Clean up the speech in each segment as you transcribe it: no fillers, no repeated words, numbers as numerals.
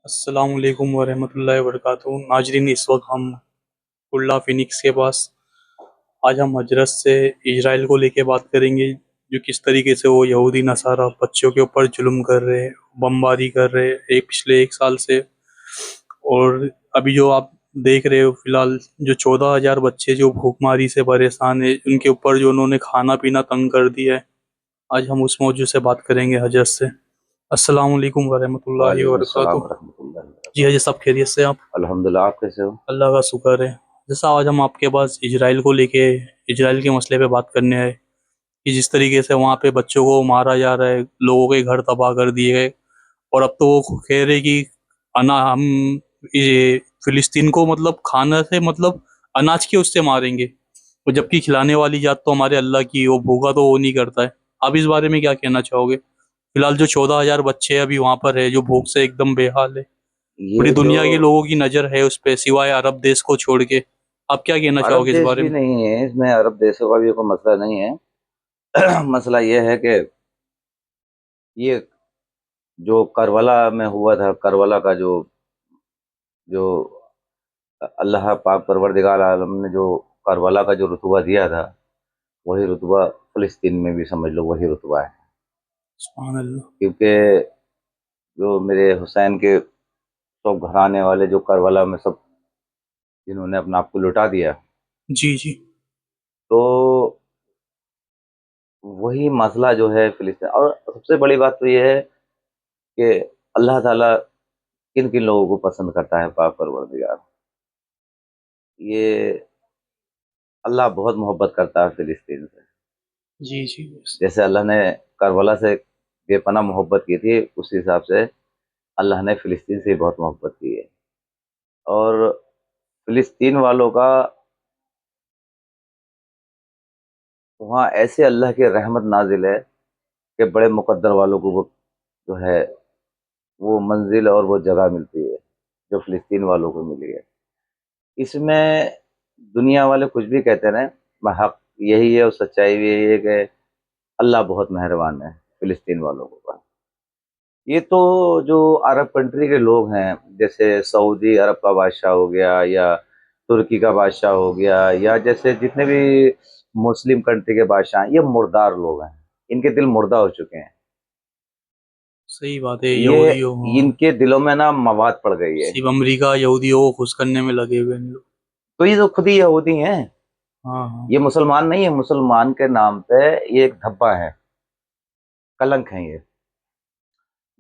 अस्सलाम वालेकुम वरहमतुल्लाहि वबरकातुहू। नाजरीन, इस वक्त हम कुल्ला फिनिक्स के पास। आज हम हजरत से इजराइल को लेके बात करेंगे, जो किस तरीके से वो यहूदी नसारा बच्चों के ऊपर जुल्म कर रहे हैं, बमबारी कर रहे हैं पिछले एक साल से। और अभी जो आप देख रहे हो फिलहाल, जो 14,000 बच्चे जो भूखमारी से परेशान है, उनके ऊपर जो उन्होंने खाना पीना तंग कर दिया है, आज हम उस मौजू से बात करेंगे हजरत से। अस्सलाम वालेकुम वरहमतुल्लाहि वालेकुम अस्सलाम वबरकातुहू। वरहमतुल्लाहि जी हजरत, वबरकातुहू। सब खैरियत से आप? अल्हम्दुलिल्लाह, आप कैसे हो? अल्लाह का शुक्र है। जैसा आज हम आपके पास इजराइल को लेके, इजराइल के मसले पे बात करने आए कि जिस तरीके से वहाँ पे बच्चों को मारा जा रहा है, लोगों के घर तबाह कर दिए गए। और अब तो वो कह रहे कि हम ये फिलिस्तीन को मतलब खाना से मतलब अनाज के उससे मारेंगे, और जबकि खिलाने वाली जात तो हमारे अल्लाह की, वो भूखा तो वो नहीं करता है। आप इस बारे में क्या कहना चाहोगे? फिलहाल जो 14,000 बच्चे अभी वहाँ पर है, जो भूख से एकदम बेहाल है, पूरी ये जो दुनिया के लोगों की नज़र है उस पे, सिवाय अरब देश को छोड़ के। आप क्या कहना अरब चाहोगे इस देश बारे भी में? नहीं है, इसमें अरब देशों का भी कोई मसला नहीं है। मसला ये है कि ये जो करबला में हुआ था, करबला का जो जो अल्लाह पाक परवरदिगार आलम ने जो करबला का जो रुतबा दिया था, वही रुतबा फिलिस्तीन में भी समझ लो वही रुतबा है। सुभान अल्लाह। क्योंकि जो मेरे हुसैन के सब घराने वाले जो करबला में सब जिन्होंने अपना आप को लुटा दिया, जी जी। तो वही मसला जो है फिलिस्तीन। और सबसे बड़ी बात तो ये है कि अल्लाह ताला किन किन लोगों को पसंद करता है, पाक परवरदिगार। ये अल्लाह बहुत मोहब्बत करता है फिलिस्तीन से। जी जी बस। जैसे अल्लाह ने करबला से बेपनाह मोहब्बत की थी, उसी हिसाब से अल्लाह ने फिलिस्तीन से भी बहुत मोहब्बत की है। और फिलिस्तीन वालों का वहाँ ऐसे अल्लाह की रहमत नाजिल है कि बड़े मुकद्दर वालों को वो जो है वो मंजिल और वो जगह मिलती है जो फिलिस्तीन वालों को मिली है। इसमें दुनिया वाले कुछ भी कहते रहें, हक यही है और सच्चाई भी यही है कि अल्लाह बहुत मेहरबान है फिलिस्तीन वालों के ऊपर। ये तो जो अरब कंट्री के लोग हैं, जैसे सऊदी अरब का बादशाह हो गया, या तुर्की का बादशाह हो गया, या जैसे जितने भी मुस्लिम कंट्री के बादशाह हैं, ये मुर्दार लोग हैं। इनके दिल मुर्दा हो चुके हैं। सही बात है, ये यहूदी हो, हाँ। इनके दिलों में ना मवाद पड़ गई है। सिर्फ अमेरिका यहूदियों को खुश करने में लगे हुए हैं लोग। तो ये तो खुद ही यहूदी हैं। हाँ हाँ। ये मुसलमान नहीं है, मुसलमान के नाम पे ये एक धब्बा है, कलंक है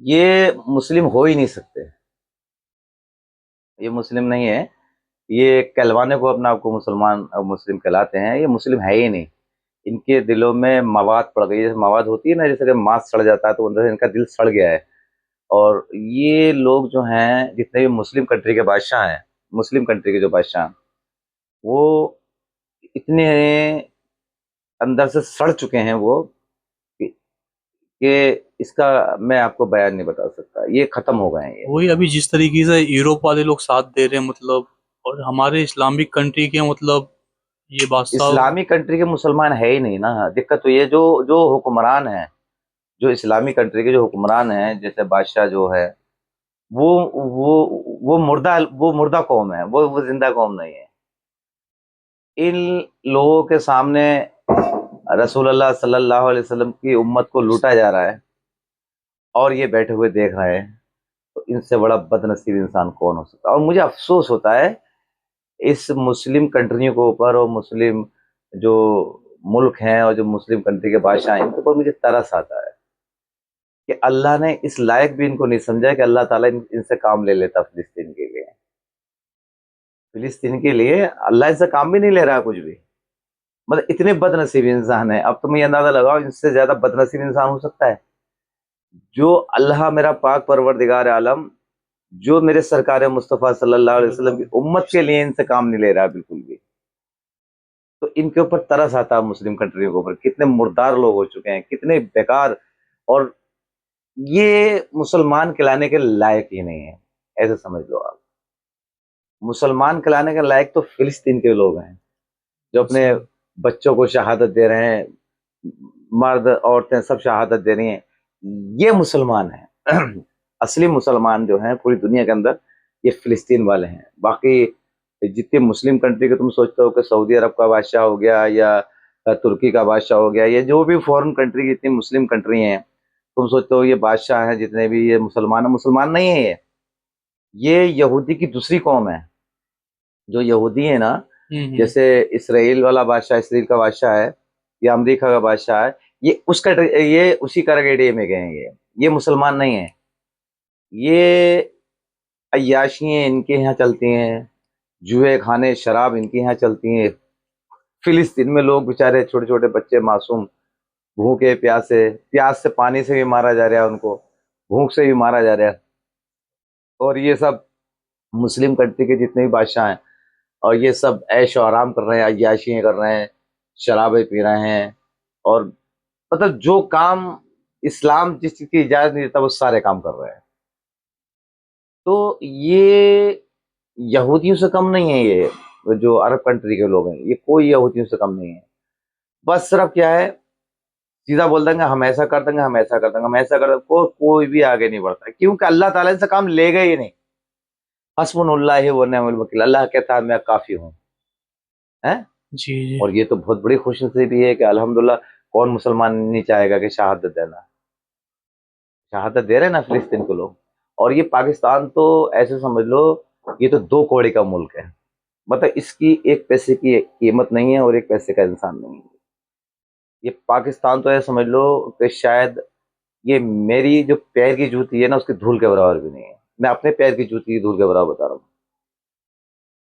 ये मुस्लिम हो ही नहीं सकते। ये मुस्लिम नहीं है। ये कहलवाने को अपना आपको मुसलमान और मुस्लिम कहलाते हैं, ये मुस्लिम है ही नहीं। इनके दिलों में मवाद पड़ गई है। जैसे मवाद होती है ना, जैसे कि मांस सड़ जाता है, तो अंदर से इनका दिल सड़ गया है। और ये लोग जो हैं, जितने भी मुस्लिम कंट्री के बादशाह हैं, मुस्लिम कंट्री के जो बादशाह हैं, वो इतने अंदर से सड़ चुके हैं वो कि इसका मैं आपको बयान नहीं बता सकता। ये खत्म हो गए हैं ये। वही अभी जिस तरीके से यूरोप वाले लोग साथ दे रहे हैं मतलब, और हमारे इस्लामिक कंट्री के मतलब ये बादशाह। इस्लामी कंट्री के मुसलमान है ही नहीं ना। दिक्कत तो ये जो जो हुक्मरान है, जो इस्लामी कंट्री के जो हुक्मरान हैं, जैसे बादशाह जो है, वो वो मुर्दा कौम है, वो जिंदा कौम नहीं है। इन लोगों के सामने रसूलुल्लाह सल्लल्लाहु अलैहि वसल्लम की उम्मत को लूटा जा रहा है, और ये बैठे हुए देख रहे हैं। तो इनसे बड़ा बदनसीब इंसान कौन हो सकता है। और मुझे अफसोस होता है इस मुस्लिम कंट्रियों के ऊपर, और मुस्लिम जो मुल्क हैं और जो मुस्लिम कंट्री के बादशाह हैं, इनके ऊपर मुझे तरस आता है कि अल्लाह ने इस लायक भी इनको नहीं समझा कि अल्लाह ताला इनसे काम ले लेता फिलिस्तीन के लिए। फिलिस्तीन के लिए अल्लाह इनसे काम भी नहीं ले रहा कुछ भी। मतलब इतने बदनसीब इंसान है। अब तुम ये अंदाजा लगाओ, इनसे ज्यादा बदनसीब इंसान हो सकता है? जो अल्लाह मेरा पाक परवरदिगार आलम, जो मेरे सरकार मुस्तफ़ा सल्लल्लाहु अलैहि वसल्लम की उम्मत के लिए इनसे काम नहीं ले रहा बिल्कुल भी। तो इनके ऊपर तरस आता है मुस्लिम कंट्रियों के ऊपर। कितने मुर्दार लोग हो चुके हैं, कितने बेकार। और ये मुसलमान कहलाने के लायक ही नहीं है, ऐसे समझ लो आप। मुसलमान कहलाने के लायक तो फिलिस्तीन के लोग हैं, जो अपने सही। बच्चों को शहादत दे रहे हैं। मर्द औरतें सब शहादत दे रही हैं। ये मुसलमान हैं। असली मुसलमान जो हैं पूरी दुनिया के अंदर ये फिलिस्तीन वाले हैं। बाकी जितने मुस्लिम कंट्री के तुम सोचते हो कि सऊदी अरब का बादशाह हो गया या तुर्की का बादशाह हो गया, ये जो भी फॉरेन कंट्री की इतनी मुस्लिम कंट्री हैं, तुम सोचते हो ये बादशाह हैं जितने भी, ये मुसलमान है, मुसलमान नहीं है ये यहूदी की दूसरी कौम है। जो यहूदी है ना, जैसे इसराइल वाला बादशाह, इसराइल का बादशाह है या अमेरिका का बादशाह है, ये उसी कैटेगरी में गए हैं। ये मुसलमान नहीं है। ये अय्याशियाँ इनके यहाँ चलती हैं, जुए खाने शराब इनके यहाँ चलती हैं। फिलिस्तीन में लोग बेचारे छोटे छोटे बच्चे मासूम भूखे प्यासे, प्यास से पानी से भी मारा जा रहा है, उनको भूख से भी मारा जा रहा है। और ये सब मुस्लिम कंट्री के जितने भी बादशाह हैं, और ये सब ऐश और आराम कर रहे हैं, अय्याशियाँ कर रहे हैं, शराबें पी रहे हैं, और मतलब जो काम इस्लाम जिस चीज की इजाजत नहीं देता वो सारे काम कर रहे हैं। तो ये यहूदियों से कम नहीं है। ये जो अरब कंट्री के लोग हैं, ये कोई यहूदियों से कम नहीं है। बस सिर्फ क्या है, सीधा बोल देंगे हम ऐसा कर देंगे, हम ऐसा कर देंगे, हम ऐसा कर देंगे, कोई भी आगे नहीं बढ़ता, क्योंकि अल्लाह ताला इनसे काम लेगा ही नहीं। हस्बुनल्लाह व निअमल वकील, अल्लाह कहता है मैं काफी हूँ, है। जी जी। और ये तो बहुत बड़ी खुशनसीबी है कि अल्हम्दुलिल्लाह, कौन मुसलमान नहीं चाहेगा कि शहादत देना, शहादत दे रहे हैं ना फिलिस्तीन के लोग। और ये पाकिस्तान तो ऐसे समझ लो, ये तो दो कौड़ी का मुल्क है। मतलब इसकी एक पैसे की कीमत नहीं है और एक पैसे का इंसान नहीं है। ये पाकिस्तान तो ऐसे समझ लो कि शायद ये मेरी जो पैर की जूती है ना, उसकी धूल के बराबर भी नहीं है। मैं अपने पैर की जूती की धूल के बराबर बता रहा हूँ।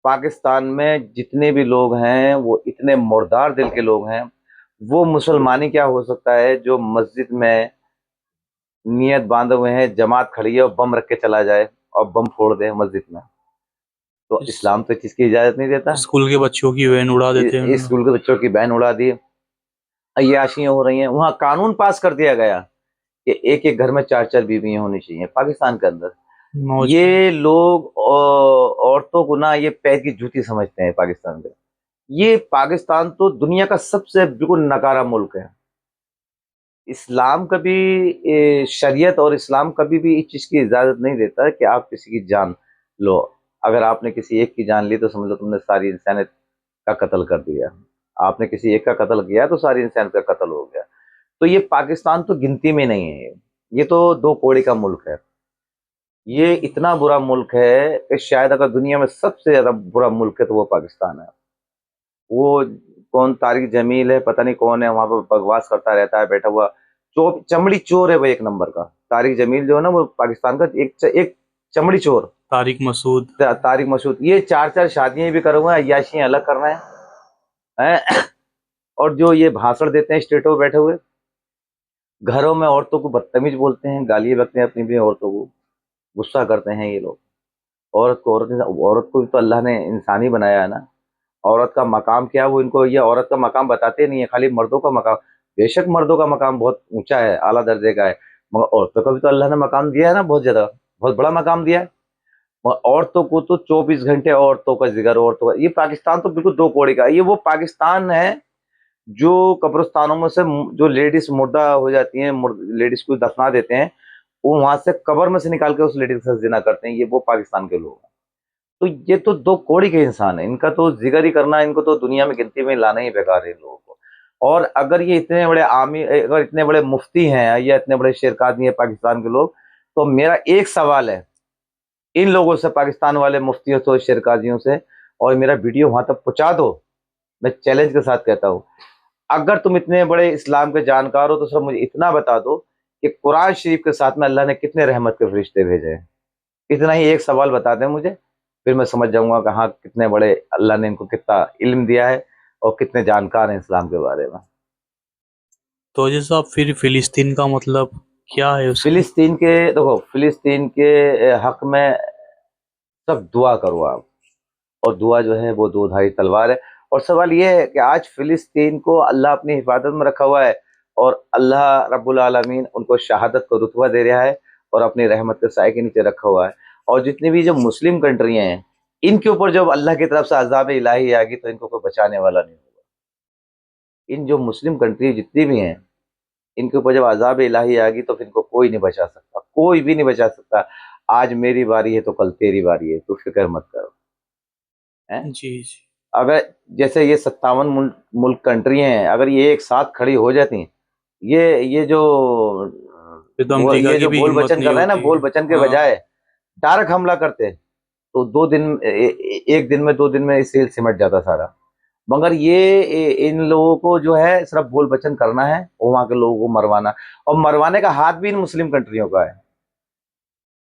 पाकिस्तान में जितने भी लोग हैं वो इतने मुर्दार दिल के लोग हैं। वो मुसलमानी क्या हो सकता है जो मस्जिद में नियत बांधे हुए हैं, जमात खड़ी है और बम रख के चला जाए और बम फोड़ दे मस्जिद में। तो इस इस्लाम तो इस चीज की इजाजत नहीं देता। स्कूल के बच्चों की वैन उड़ा देते हैं। इस स्कूल के बच्चों की बैन उड़ा दी, अय्याशियां हो रही हैं। वहां कानून पास कर दिया गया कि एक एक घर में चार चार बीवियां होनी चाहिए पाकिस्तान के अंदर। मौज। ये लोग औरतों को ना ये पैर की जूती समझते हैं पाकिस्तान के। ये पाकिस्तान तो दुनिया का सबसे बिल्कुल नकारा मुल्क है। इस्लाम कभी शरीयत और इस्लाम कभी भी इस चीज की इजाजत नहीं देता कि आप किसी की जान लो। अगर आपने किसी एक की जान ली तो समझ लो तुमने सारी इंसानियत का कत्ल कर दिया। आपने किसी एक का कत्ल किया तो सारी इंसानियत का कत्ल हो गया। तो ये पाकिस्तान तो गिनती में नहीं है। ये तो दो कौड़ी का मुल्क है। ये इतना बुरा मुल्क है कि शायद अगर दुनिया में सबसे ज्यादा बुरा मुल्क है तो वो पाकिस्तान है। वो कौन तारिक जमील है, पता नहीं कौन है, वहां पर बकवास करता रहता है बैठा हुआ। चमड़ी चोर है वो एक नंबर का। तारिक जमील जो है ना, वो पाकिस्तान का एक चमड़ी चोर। तारिक मसूद। तारिक मसूद ये चार चार शादियां भी करे हुए हैं, अय्याशियां अलग कर रहे हैं। और जो ये भाषण देते हैं स्टेटों में बैठे हुए, घरों में औरतों को बदतमीज बोलते हैं, गालियां बकते हैं अपनी अपनी औरतों को, गुस्सा करते हैं ये लोग। औरत को भी तो अल्लाह ने इंसान ही बनाया है ना। औरत का मकाम क्या है वो इनको, ये औरत का मकाम बताते नहीं है, खाली मर्दों का मकाम। बेशक मर्दों का मकाम बहुत ऊंचा है, आला दर्जे का है, मगर औरतों का भी तो अल्लाह ने मकाम दिया है ना, बहुत ज्यादा, बहुत बड़ा मकाम दिया है। मगर औरतों को तो 24 घंटे औरतों का जिक्र, औरतों का। ये पाकिस्तान तो बिल्कुल दो कौड़ी का। ये वो पाकिस्तान है जो कब्रिस्तानों में से जो लेडीज मुर्दा हो जाती हैं, लेडीज को दफना देते हैं, वो वहां से कब्र में से निकाल के उस लेडीज के साथ जिना करते हैं। ये वो पाकिस्तान के लोग हैं। तो ये तो दो कौड़ी के इंसान है। इनका तो जिक्र ही करना, इनको तो दुनिया में गिनती में लाना ही बेकार है इन लोगों को। और अगर ये इतने बड़े अगर इतने बड़े मुफ्ती हैं या इतने बड़े शेरकाजी हैं पाकिस्तान के लोग, तो मेरा एक सवाल है इन लोगों से, पाकिस्तान वाले मुफ्तियों से, शेरकाजियों से, और मेरा वीडियो वहां तक पहुंचा दो। मैं चैलेंज के साथ कहता हूं, अगर तुम इतने बड़े इस्लाम के जानकार हो तो सर मुझे इतना बता दो कि कुरान शरीफ के साथ में अल्लाह ने कितने रहमत के फरिश्ते भेजे हैं। इतना ही एक सवाल बता दें मुझे, फिर मैं समझ जाऊंगा कि हाँ कितने बड़े अल्लाह ने इनको कितना इल्म दिया है और कितने जानकार हैं इस्लाम के बारे में। तो जैसा फिर फिलिस्तीन का मतलब क्या है उसका? फिलिस्तीन के देखो, फिलिस्तीन के हक में सब दुआ करो आप। और दुआ जो है वो दो धारी तलवार है। और सवाल ये है कि आज फिलिस्तीन को अल्लाह अपनी हिफाजत में रखा हुआ है, और अल्लाह रब्बुल आलमीन उनको शहादत को रुतबा दे रहा है और अपनी रहमत के साए के नीचे रखा हुआ है। और जितनी भी जो मुस्लिम कंट्रियां हैं, इनके ऊपर जब अल्लाह की तरफ से अजाब इलाही आ गई तो इनको कोई बचाने वाला नहीं होगा। इन जो मुस्लिम कंट्री जितनी भी हैं, इनके ऊपर जब अजाब इलाही आ गई तो फिर इनको कोई नहीं बचा सकता, कोई भी नहीं बचा सकता। आज मेरी बारी है तो कल तेरी बारी है, तो फिक्र मत करो। हैं? जी जी। अगर जैसे ये 57 मुल्क कंट्री हैं, अगर ये एक साथ खड़ी हो जाती, ये जो फिर तो अमेरिका ये की जो भी बोल हिम्मत बचन नहीं कर रहे हैं ना, होती। बोल बचन के हाँ। बजाय डायरेक्ट हमला करते, तो 2 दिन एक दिन में 2 दिन में सेल सिमट जाता सारा। मगर इन लोगों को जो है सिर्फ बोल बचन करना है और वहां के लोगों को मरवाना, और मरवाने का हाथ भी इन मुस्लिम कंट्रियों का है।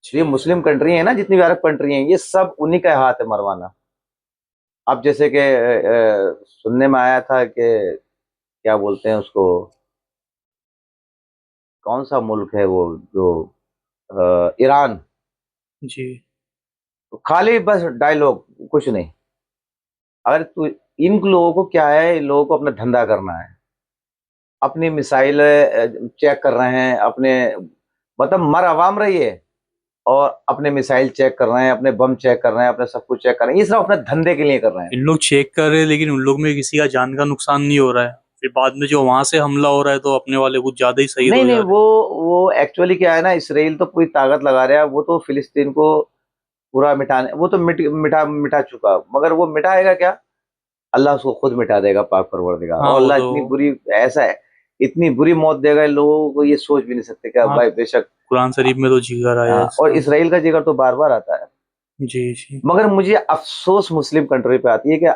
ये जी मुस्लिम कंट्री है ना, जितनी भी अरब कंट्री हैं, ये सब उन्हीं का हाथ है मरवाना। अब जैसे कि सुनने में आया था कि क्या बोलते हैं उसको, कौन सा मुल्क है वो जो ईरान, जी। तो खाली बस डायलॉग, कुछ नहीं। अगर तू, इन लोगों को क्या है, इन लोगों को अपना धंधा करना है, अपनी मिसाइल चेक कर रहे हैं, अपने मतलब मर अवाम रही है और अपने मिसाइल चेक कर रहे हैं, अपने बम चेक कर रहे हैं, अपने सब कुछ चेक कर रहे हैं, ये सिर्फ अपने धंधे के लिए कर रहे हैं। इन लोग चेक कर रहे हैं लेकिन उन लोग में किसी का जान का नुकसान नहीं हो रहा है, फिर बाद में जो वहां से हमला हो रहा है तो अपने वाले कुछ ज्यादा ही शहीद नहीं हो नहीं, जा रहे वो एक्चुअली क्या है ना, इसराइल तो पूरी ताकत लगा रहा है, वो तो फिलिस्तीन को पूरा मिटाने, वो तो मिटा चुका, मगर वो मिटाएगा क्या, अल्लाह उसको खुद मिटा देगा, पाक हैं। परवरदिगार। हाँ और वो अल्लाह तो। इतनी बुरी, ऐसा है, इतनी बुरी मौत देगा इन लोगों को, ये सोच भी नहीं सकते क्या हाँ भाई, बेशक। कुरान शरीफ में तो जिक्र आया है और इसका। इसराइल का जिक्र तो बार बार आता है। जी जी। मगर मुझे अफसोस मुस्लिम कंट्री पे आती है कि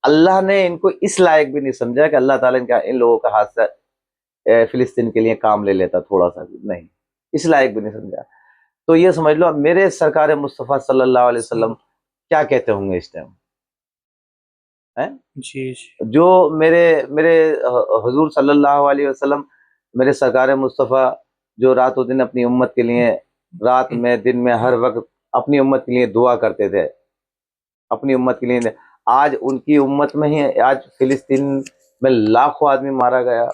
अल्लाह ने इनको इस लायक भी नहीं समझा कि अल्लाह ताला इनका, इन लोगों का हाथ से फिलिस्तीन के लिए काम ले लेता, थोड़ा सा भी नहीं, इस लायक भी नहीं समझा। तो ये समझ लो मेरे सरकार मुस्तफ़ा सल्लल्लाहु अलैहि वसल्लम क्या कहते होंगे इस टाइम, हैं? जी जी। जो मेरे मेरे हुजूर सल्लल्लाहु अलैहि वसल्लम, मेरे सरकार मुस्तफ़ा, जो रातों दिन अपनी उम्मत के लिए, रात में दिन में हर वक्त अपनी उम्मत के लिए दुआ करते थे, अपनी उम्मत के लिए। आज उनकी उम्मत में ही आज फिलिस्तीन में लाखों आदमी मारा गया,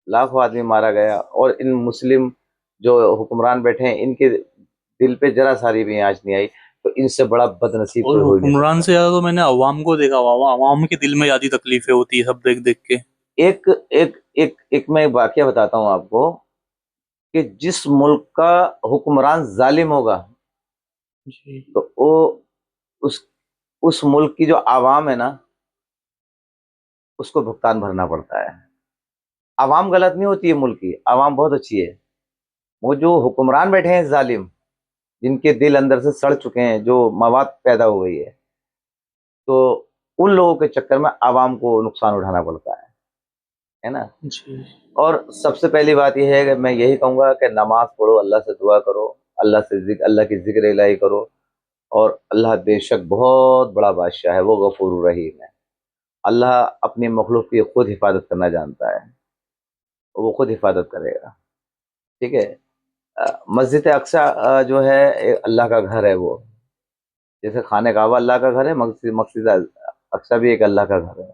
लाखों आदमी मारा गया, और इन मुस्लिम जो हुक्मरान बैठे हैं, इनके दिल पे जरा सारी भी आंच नहीं आई। तो इनसे बड़ा बदनसीब और कोई हो ही नहीं हुक्मरान सकता। से ज्यादा तो मैंने अवाम को देखा हुआ, अवाम के दिल में ज्यादा तकलीफें होती है सब देख देख के। एक एक एक एक मैं एक वाकया बताता हूँ आपको, कि जिस मुल्क का हुक्मरान जालिम होगा, जी। तो वो उस उस मुल्क की जो आवाम है ना, उसको भुगतान भरना पड़ता है। आवाम गलत नहीं होती है, मुल्क की आवाम बहुत अच्छी है। वो जो हुक्मरान बैठे हैं जालिम, जिनके दिल अंदर से सड़ चुके हैं, जो मवाद पैदा हो गई तो उन लोगों के चक्कर में आवाम को नुकसान उठाना पड़ता है ना। जी। और सबसे पहली बात यह है कि मैं यही कहूंगा कि नमाज पढ़ो, अल्लाह से दुआ करो, अल्लाह की जिक्र इलाही करो। और अल्लाह बेशक बहुत बड़ा बादशाह है, वो गफूर रहीम है। अल्लाह अपनी मखलूक की खुद हिफाजत करना जानता है, वो खुद हिफाजत करेगा। ठीक है। मस्जिद अक्सा जो है अल्लाह का घर है, वो जैसे खाने काबा अल्लाह का घर है, मस्जिद मस्जिद अक्सा भी एक अल्लाह का घर है।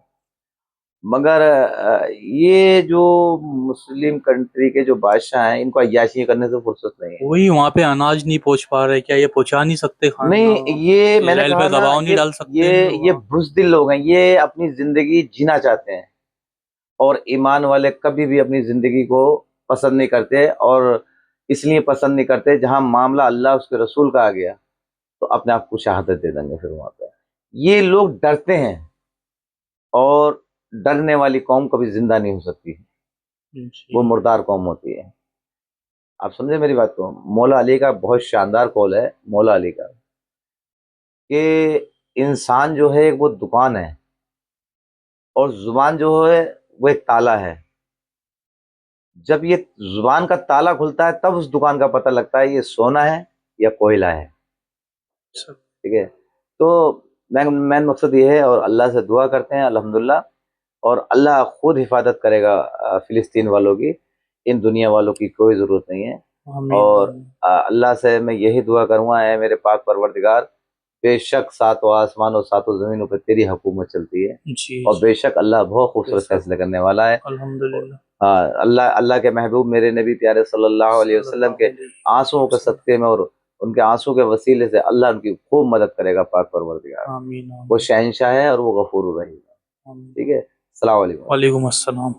मगर ये जो मुस्लिम कंट्री के जो बादशाह हैं, इनको अय्याशी करने से फुर्सत नहीं है। वही वहां पे अनाज नहीं पहुंच पा रहे, क्या ये पहुंचा नहीं सकते खाना? नहीं, ये मैंने इसराइल कहा पे ना, दबाव नहीं डाल सकते इन लोग ये वहाँ? बुज़दिल लोग हैं, ये अपनी जिंदगी जीना चाहते हैं, और ईमान वाले कभी भी अपनी जिंदगी को पसंद नहीं करते। और इसलिए पसंद नहीं करते, जहां मामला अल्लाह उसके रसूल का आ गया तो अपने आप को शहादत दे देंगे फिर वहां पे। ये लोग डरते हैं, और डरने वाली कौम कभी जिंदा नहीं हो सकती, वो जी मुर्दार कौम होती है। आप समझे मेरी बात को। मौला अली का बहुत शानदार कौल है, मौला अली का, कि इंसान जो है वो दुकान है, और जुबान जो है वो एक ताला है। जब ये जुबान का ताला खुलता है तब उस दुकान का पता लगता है ये सोना है या कोयला है। सब। ठीक है। तो मैन मकसद ये है, और अल्लाह से दुआ करते हैं अल्हम्दुलिल्लाह, और अल्लाह खुद हिफाजत करेगा फिलिस्तीन वालों की, इन दुनिया वालों की कोई ज़रूरत नहीं है। आमीन और आमीन। अल्लाह से मैं यही दुआ करूँगा, है मेरे पाक परवरदिगार, बेशक सातों आसमान और सातों ज़मीनों पर तेरी हुकूमत चलती है, जी और जी। बेशक अल्लाह बहुत खूबसूरत बेशक। फैसले करने वाला है। अल्हम्दुलिल्लाह। हाँ, अल्लाह अल्लाह के महबूब मेरे नबी प्यारे सल्लल्लाहु अलैहि वसल्लम सल्लल्लाहु के अलैहि आंसुओं के वसल्लम। सदक़े में, और उनके आंसू के वसीले से अल्लाह उनकी खूब मदद करेगा, पाक परवरदिगार। आमीन वो आमीन। शहंशाह है और वो गफूर रहीम है। आमीन। ठीक है। अस्सलाम वालेकुम। वालेकुम अस्सलाम।